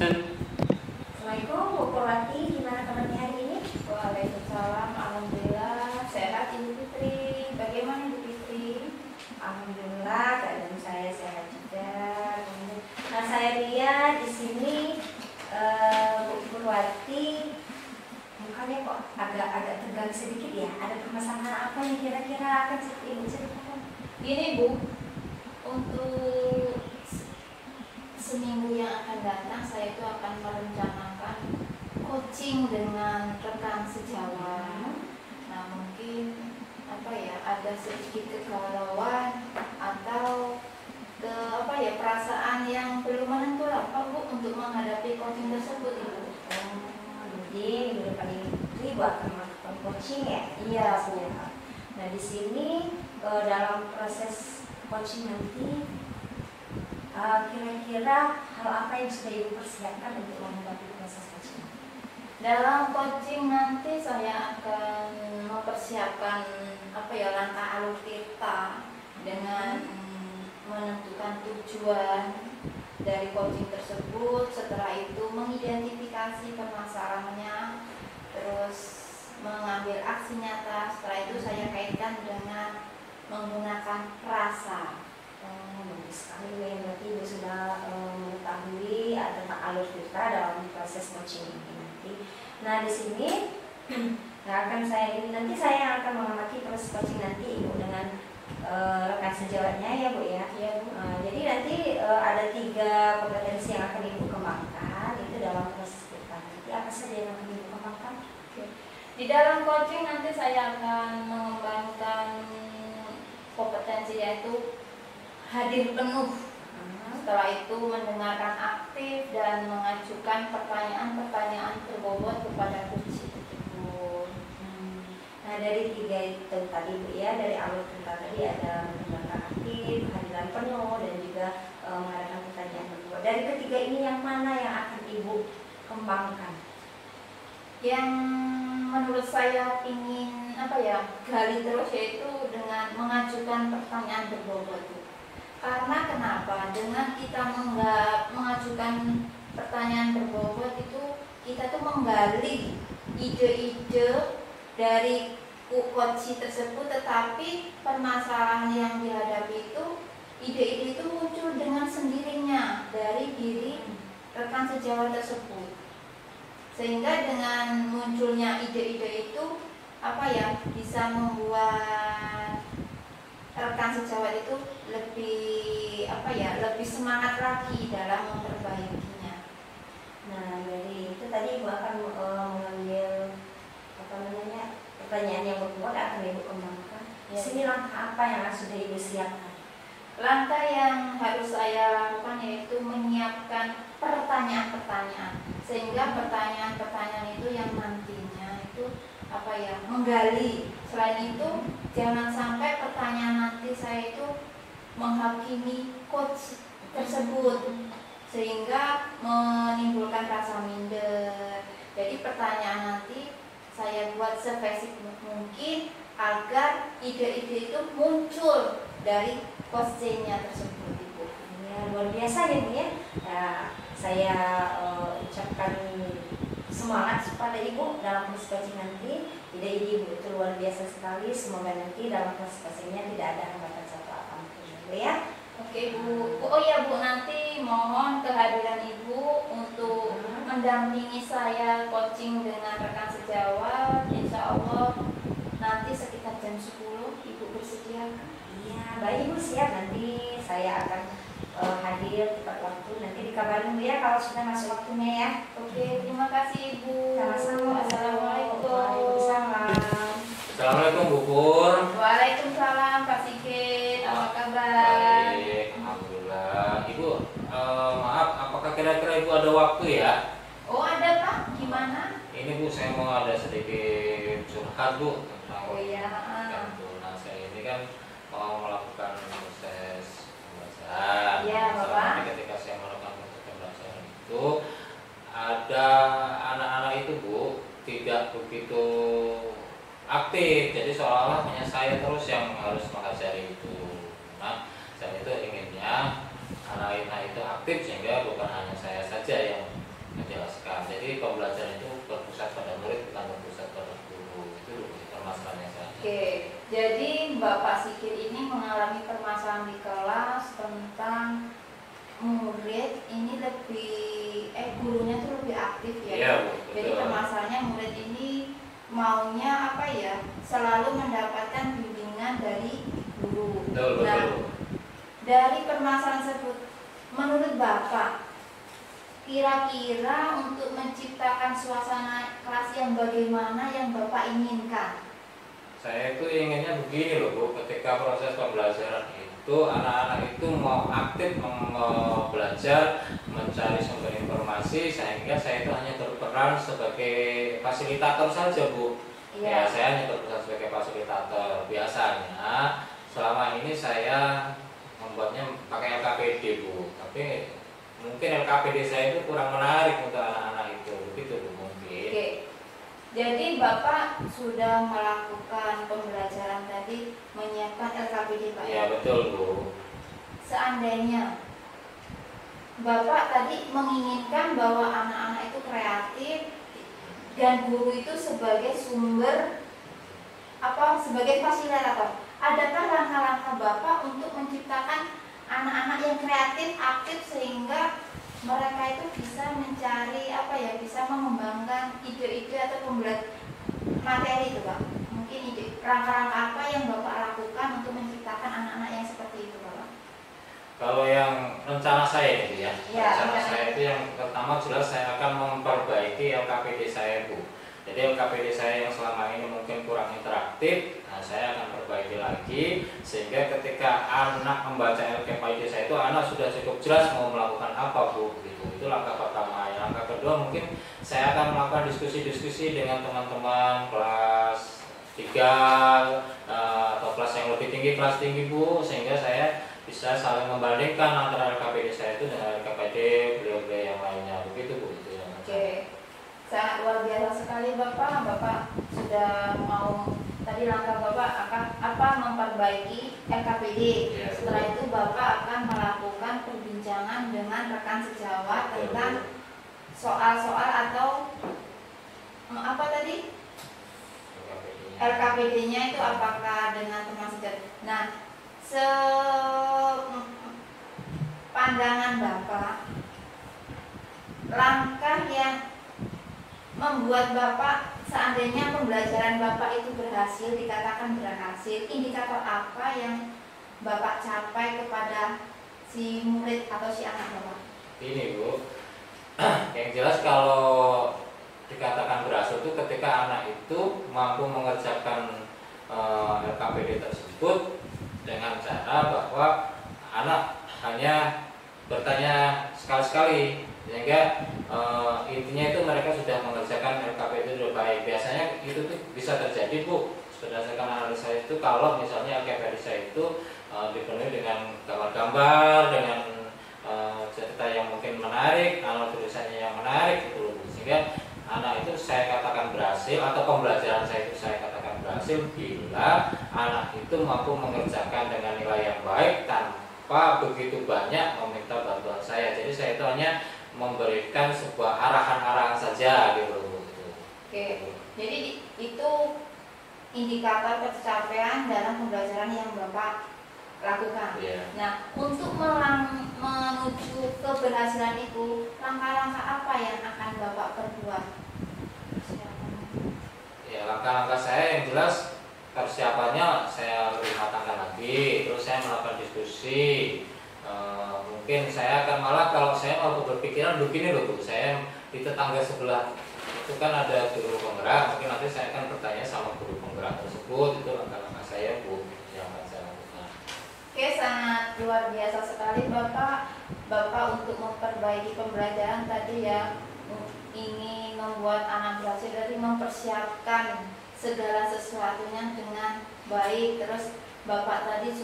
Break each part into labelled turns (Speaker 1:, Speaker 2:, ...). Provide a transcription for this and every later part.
Speaker 1: Assalamualaikum Bu Purwati, gimana kabarnya hari ini?
Speaker 2: Waalaikumsalam, alhamdulillah sehat Ibu Fitri. Bagaimana Ibu Fitri?
Speaker 1: Alhamdulillah keadaan saya sehat juga. Nah, saya lihat di sini Bu Purwati mukanya kok agak tegang sedikit ya. Ada permasalahan apa yang kira-kira akan Ibu ceritakan?
Speaker 2: Gini Bu, untuk seminggu yang akan datang saya itu akan merencanakan coaching dengan rekan sejawat. Nah mungkin ada sedikit kegalauan atau perasaan yang belum menentu lah Bu untuk menghadapi coaching tersebut Ibu.
Speaker 1: Jadi minggu depan ini Bu akan melakukan coaching ya?
Speaker 2: Iya Bu.
Speaker 1: Nah di sini dalam proses coaching nanti kira-kira hal apa yang sudah Ibu persiapkan untuk menghadapi proses coaching?
Speaker 2: Dalam coaching nanti saya akan mempersiapkan langkah alur kita dengan menentukan tujuan dari coaching tersebut. Setelah itu mengidentifikasi permasalahannya, terus mengambil aksi nyata. Setelah itu saya kaitkan dengan menggunakan rasa.
Speaker 1: Bagus sekali ya, berarti Ibu sudah mengetahui tentang alur kita dalam proses coaching ini nanti. Nah di sini nanti saya akan mengamati proses coaching nanti Ibu dengan rekan sejawatnya ya Bu ya.
Speaker 2: Iya Bu.
Speaker 1: Jadi nanti ada 3 kompetensi yang akan Ibu kembangkan itu dalam proses kita. Nanti apa saja yang akan Ibu kembangkan?
Speaker 2: Di dalam coaching nanti saya akan mengembangkan kompetensi yaitu hadir penuh. Setelah itu mendengarkan aktif dan mengajukan pertanyaan-pertanyaan berbobot kepada coach tersebut.
Speaker 1: Nah dari 3 itu tadi Bu ya, dari alur kita tadi ada mendengarkan aktif, kehadiran penuh dan juga mengadakan pertanyaan berbobot. Dari ketiga ini yang mana yang akan Ibu kembangkan?
Speaker 2: Yang menurut saya ingin gali terus yaitu dengan mengajukan pertanyaan berbobot. Karena kenapa? Dengan kita mengajukan pertanyaan berbobot itu kita tuh menggali ide-ide dari coach tersebut, tetapi permasalahan yang dihadapi itu ide-ide itu muncul dengan sendirinya dari diri rekan sejawat tersebut. Sehingga dengan munculnya ide-ide itu bisa membuat rekan sejawat itu lebih semangat lagi dalam memperbaikinya.
Speaker 1: Nah dari itu tadi Ibu akan mengambil pertanyaan yang berbobot akan Ibu kembangkan. Di sini langkah apa yang sudah Ibu siapkan?
Speaker 2: Langkah yang harus saya lakukan yaitu menyiapkan pertanyaan-pertanyaan, sehingga pertanyaan-pertanyaan itu yang nantinya itu menggali. Selain itu jangan sampai pertanyaan nanti saya itu menghakimi coach tersebut sehingga menimbulkan rasa minder. Jadi pertanyaan nanti saya buat spesifik mungkin agar ide-ide itu muncul dari coaching-nya tersebut Ibu.
Speaker 1: Ya, luar biasa ya Bu ya. Saya ucapkan semangat kepada Ibu dalam proses coaching nanti. Ide-ide Ibu itu luar biasa sekali. Semoga nanti dalam proses coachingnya tidak ada hambatan satu apapun Bu ya.
Speaker 2: Oke Bu. Oh iya Bu, nanti mohon kehadiran Ibu untuk mendampingi saya coaching dengan rekan sejawat. Insya Allah nanti sekitar jam 10 Ibu bersedia.
Speaker 1: Iya, baik Ibu siap. Nanti saya akan hadir tepat waktu. Nanti dikabarin Bu ya kalau sudah masuk waktunya ya.
Speaker 2: Oke, terima kasih Ibu.
Speaker 1: Sama-sama.
Speaker 2: Assalamualaikum.
Speaker 1: Waalaikumsalam.
Speaker 3: Assalamualaikum Bu Pur.
Speaker 2: Waalaikumsalam Pak Sigit. Apa kabar?
Speaker 3: Baik, alhamdulillah. Ibu, maaf, apakah kira-kira Ibu ada waktu ya?
Speaker 2: Oh ada Pak, gimana?
Speaker 3: Ini Bu, saya mau ada sedikit curhat Bu tentang
Speaker 2: Oh iya.
Speaker 3: Nah, saya ini kan mau melakukan proses pembelajaran.
Speaker 2: Iya, Bapak.
Speaker 3: Masalahnya ketika saya melakukan proses pembelajaran itu ada anak-anak itu Bu tidak begitu aktif, jadi seolah-olah hanya saya terus yang harus mengajari itu. Nah, saya itu inginnya anak-anak itu aktif sehingga bukan hanya saya saja yang
Speaker 2: Zikir ini mengalami permasalahan di kelas tentang murid ini gurunya tuh lebih aktif ya.
Speaker 3: Iya, Bu,
Speaker 2: Jadi
Speaker 3: betul.
Speaker 2: permasalahannya murid ini maunya apa ya? Selalu mendapatkan bimbingan dari guru.
Speaker 3: Betul,
Speaker 2: Nah,
Speaker 3: betul.
Speaker 2: dari permasalahan tersebut, menurut Bapak, kira-kira untuk menciptakan suasana kelas yang bagaimana yang Bapak inginkan?
Speaker 3: Saya itu inginnya begini loh Bu, ketika proses pembelajaran itu anak-anak itu mau aktif belajar, mencari sumber informasi, sehingga saya itu hanya berperan sebagai fasilitator saja Bu. Ya, saya hanya berperan sebagai fasilitator. Biasanya selama ini saya membuatnya pakai LKPD Bu, tapi mungkin LKPD saya itu kurang menarik untuk anak-anak itu, begitu Bu mungkin.
Speaker 2: Oke. Jadi Bapak sudah melakukan pembelajaran tadi, menyiapkan LKPD Pak?
Speaker 3: Ya betul Bu.
Speaker 2: Seandainya Bapak tadi menginginkan bahwa anak-anak itu kreatif dan guru itu sebagai sumber sebagai fasilitator. Adakah langkah-langkah Bapak untuk menciptakan anak-anak yang kreatif, aktif sehingga mereka itu bisa mencari bisa mengembangkan ide-ide atau materi itu Pak? Mungkin langkah-langkah apa yang Bapak lakukan untuk menciptakan anak-anak yang seperti itu Bapak?
Speaker 3: Kalau yang rencana saya itu ya,
Speaker 2: Ya,
Speaker 3: rencana
Speaker 2: rencana.
Speaker 3: saya itu yang pertama jelas saya akan memperbaiki LKPD saya Bu. Jadi LKPD saya yang selama ini mungkin kurang interaktif, nah saya akan perbaiki lagi sehingga ketika anak membaca LKPD saya itu anak sudah cukup jelas mau melakukan apa Bu. Gitu. Itu langkah pertama. Yang langkah kedua mungkin saya akan melakukan diskusi-diskusi dengan teman-teman kelas 3 atau kelas yang lebih tinggi, kelas tinggi Bu, sehingga saya bisa saling membandingkan antara LKPD saya itu dengan LKPD beliau-beliau yang lainnya, begitu Bu. Itu yang
Speaker 2: Oke, sangat luar biasa sekali Bapak. Bapak sudah mau tadi langkah Bapak akan memperbaiki LKPD.
Speaker 3: Ya,
Speaker 2: Setelah itu Bapak akan melakukan perbincangan dengan rekan sejawat tentang soal-soal atau apa tadi? LKPD-nya itu apakah dengan teman sejawat. Nah, pandangan Bapak, langkah yang membuat Bapak seandainya pembelajaran Bapak itu berhasil, dikatakan berhasil, indikator apa yang Bapak capai kepada si murid atau si anak Bapak?
Speaker 3: Ini Bu, yang jelas kalau dikatakan berhasil itu ketika anak itu mampu mengerjakan LKPD tersebut dengan cara bahwa anak hanya bertanya sekali-sekali, sehingga intinya itu mereka sudah mengerjakan LKPD itu sudah baik. Biasanya itu tuh bisa terjadi Bu, berdasarkan analisa itu kalau misalnya LKPD saya itu dipenuhi dengan gambar-gambar, dengan cerita yang mungkin menarik, alur tulisannya yang menarik gitu loh, sehingga anak itu saya katakan berhasil atau pembelajaran saya itu saya katakan berhasil bila anak itu mampu mengerjakan dengan nilai yang baik tanpa begitu banyak meminta bantuan saya. Jadi saya itu hanya memberikan sebuah arahan-arahan saja gitu loh.
Speaker 2: Oke, jadi itu indikator pencapaian dalam pembelajaran yang Bapak lakukan.
Speaker 3: Yeah.
Speaker 2: Nah, untuk menuju keberhasilan itu, langkah-langkah apa yang akan Bapak perbuat?
Speaker 3: Ya, langkah-langkah saya yang jelas persiapannya saya lebih matangkan lagi, terus saya melakukan diskusi. Mungkin saya akan malah kalau saya mau berpikiran begini loh Bu, saya di tetangga sebelah itu kan ada guru penggerak, mungkin nanti saya akan bertanya sama guru penggerak tersebut. Itu langkah-langkah saya Bu yang akan saya lakukan.
Speaker 2: Oke, sangat luar biasa sekali Bapak untuk memperbaiki pembelajaran tadi ya, ingin membuat anak berhasil dari mempersiapkan segala sesuatunya dengan baik. Terus Bapak tadi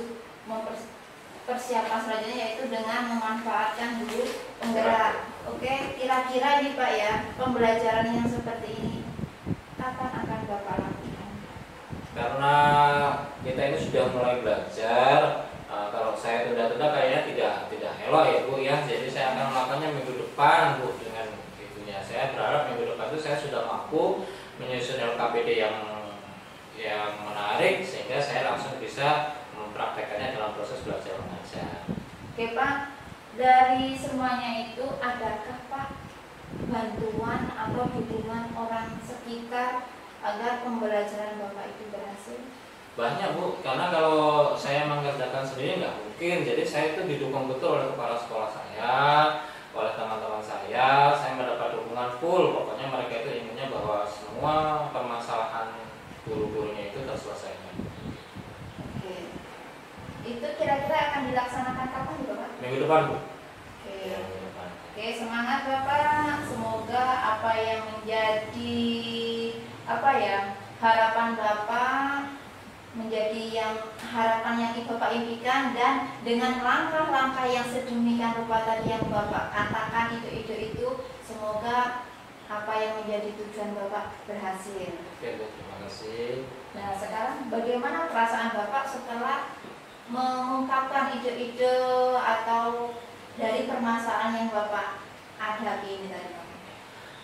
Speaker 2: persiapan selanjutnya yaitu dengan memanfaatkan guru penggerak. Oke, kira-kira nih Pak ya, pembelajaran yang seperti ini kapan akan Bapak lakukan?
Speaker 3: Karena kita ini sudah mulai belajar, kalau saya tunda-tunda kayaknya tidak elok ya Bu ya. Jadi saya akan melakukannya minggu depan Bu dengan itunya. Saya berharap minggu depan itu saya sudah mampu menyusun LKPD yang menarik sehingga saya langsung bisa mempraktekannya dalam proses belajar mengajar.
Speaker 2: Oke Pak, dari semuanya itu adakah Pak bantuan atau dukungan orang sekitar agar pembelajaran Bapak itu berhasil?
Speaker 3: Banyak Bu, karena kalau saya mengerjakan sendiri nggak mungkin. Jadi saya itu didukung betul oleh kepala sekolah saya, oleh teman-teman saya mendapat dukungan full. Pokoknya mereka itu inginnya bahwa semua permasalahan guru-gurunya itu terselesaikan.
Speaker 2: Oke. Itu kira-kira akan dilaksanakan kapan Bapak?
Speaker 3: Minggu depan Bu.
Speaker 2: Oke.
Speaker 3: Minggu depan.
Speaker 2: Oke, semangat Bapak. Semoga apa yang menjadi harapan Bapak menjadi yang harapan yang Bapak impikan, dan dengan langkah-langkah yang sedemikian rupa tadi yang Bapak katakan itu semoga apa yang menjadi tujuan Bapak berhasil.
Speaker 3: Oke Bu, terima kasih.
Speaker 2: Nah, sekarang bagaimana perasaan Bapak setelah mengungkapkan ide-ide atau dari permasalahan yang Bapak hadapi ini tadi?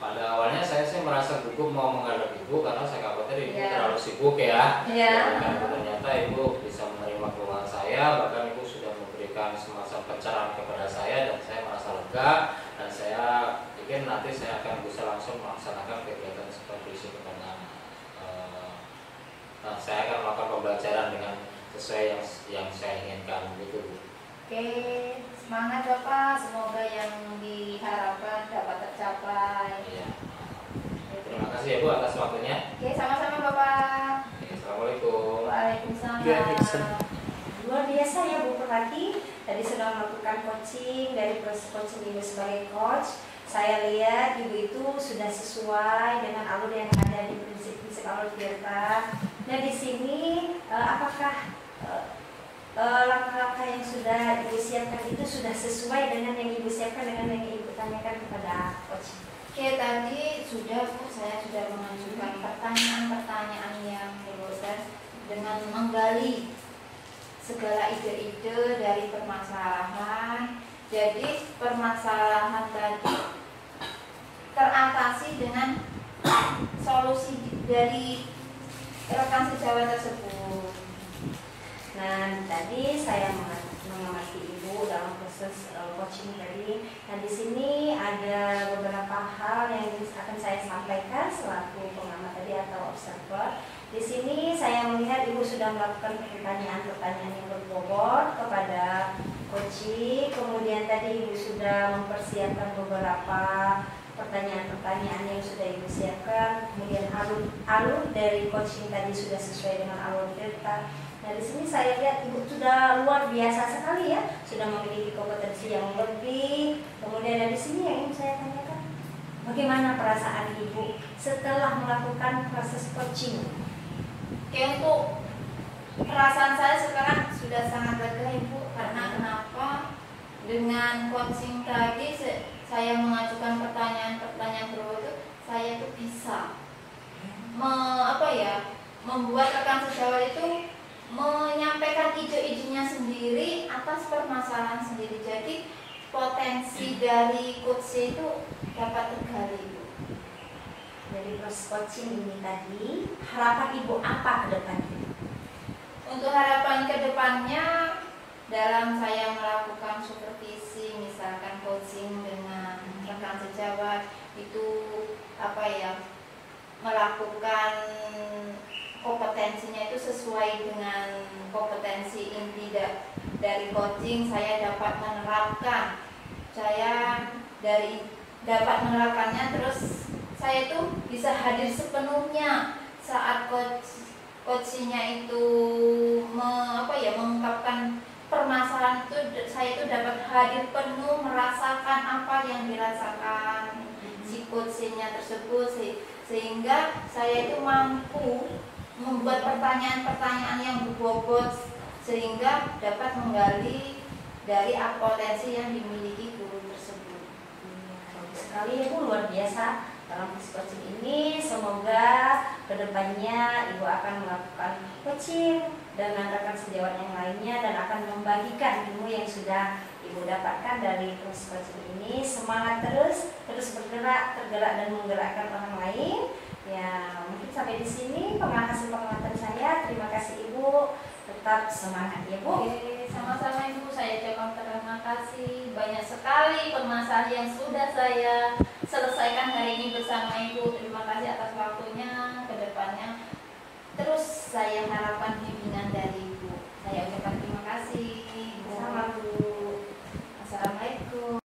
Speaker 3: Pada awalnya saya sih merasa gugup mau menghadap Ibu karena saya khawatir Ibu
Speaker 2: Ya.
Speaker 3: terlalu sibuk ya.
Speaker 2: Ya.
Speaker 3: Dan ternyata Ibu bisa menerima keluhan saya, bahkan Ibu sudah memberikan semacam pencerahan kepada saya dan saya merasa lega, dan saya pikir nanti saya akan bisa langsung melaksanakan kegiatan supervisi kepada saya akan melakukan pembelajaran dengan sesuai yang saya inginkan gitu.
Speaker 2: Oke, semangat Bapak, semoga yang diharapkan dapat tercapai.
Speaker 3: Iya. Terima kasih ya Bu atas waktunya.
Speaker 2: Oke, sama-sama Bapak.
Speaker 3: Oke, Assalamualaikum.
Speaker 2: Waalaikumsalam.
Speaker 1: Luar biasa ya Bu Perhati, tadi sudah melakukan coaching dari proses coaching Ibu sebagai coach. Saya lihat Ibu itu sudah sesuai dengan alur yang ada di prinsip-prinsip alur Tirta. Nah di sini apakah langkah-langkah yang sudah Ibu siapkan itu sudah sesuai dengan yang Ibu siapkan dengan yang Ibu tanyakan kepada coach?
Speaker 2: Oke, tadi sudah Bu, saya sudah mengajukan pertanyaan-pertanyaan yang berbosan dengan menggali segala ide-ide dari permasalahan. Jadi permasalahan tadi teratasi dengan solusi dari rekan sejawat tersebut.
Speaker 1: Nah, tadi saya mengamati Ibu dalam proses coaching tadi. Nah, di sini ada beberapa hal yang akan saya sampaikan selaku pengamat tadi atau observer. Di sini saya melihat Ibu sudah melakukan pertanyaan-pertanyaan yang berbobot kepada coaching. Kemudian tadi Ibu sudah mempersiapkan beberapa pertanyaan-pertanyaan yang sudah Ibu siapkan. Kemudian alur dari coaching tadi sudah sesuai dengan alur Tirta. Nah, di sini saya lihat Ibu sudah luar biasa sekali ya, sudah memiliki kompetensi yang lebih. Kemudian dari sini yang ingin saya tanyakan, bagaimana perasaan Ibu setelah melakukan proses coaching?
Speaker 2: Oke, untuk perasaan saya sekarang sudah sangat lega Ibu, karena kenapa? Dengan coaching tadi saya mengajukan pertanyaan-pertanyaan berbobot, saya itu bisa membuat rekan sejawat itu menyampaikan ide-idenya sendiri atas permasalahan sendiri. Jadi potensi dari coach itu dapat tergali Bu.
Speaker 1: Dari proses coaching ini tadi, harapan Ibu apa ke depannya?
Speaker 2: Untuk harapan ke depannya, dalam saya melakukan supervisi, misalkan coaching dengan rekan sejawat, itu melakukan kompetensinya itu sesuai dengan kompetensi inti dari coaching. Saya dapat menerapkannya, terus saya itu bisa hadir sepenuhnya saat coachingnya itu mengungkapkan permasalahan itu. Saya itu dapat hadir penuh, merasakan apa yang dirasakan si coachingnya tersebut, sehingga saya itu mampu membuat pertanyaan-pertanyaan yang berbobot sehingga dapat menggali dari potensi yang dimiliki guru tersebut.
Speaker 1: Bagus sekali ya Bu, luar biasa dalam proses coaching ini. Semoga kedepannya Ibu akan melakukan coaching dengan rekan sejawat yang lainnya dan akan membagikan ilmu yang sudah Ibu dapatkan dari proses coaching ini. Semangat terus bergerak, tergerak dan menggerakkan orang lain. Ya, mungkin sampai di sini hasil pengamatan saya. Terima kasih Ibu. tetap semangat ya Bu.
Speaker 2: Oke, sama-sama Ibu, saya ucapkan terima kasih. Banyak sekali permasalahan yang sudah saya selesaikan hari ini bersama Ibu. Terima kasih atas waktunya.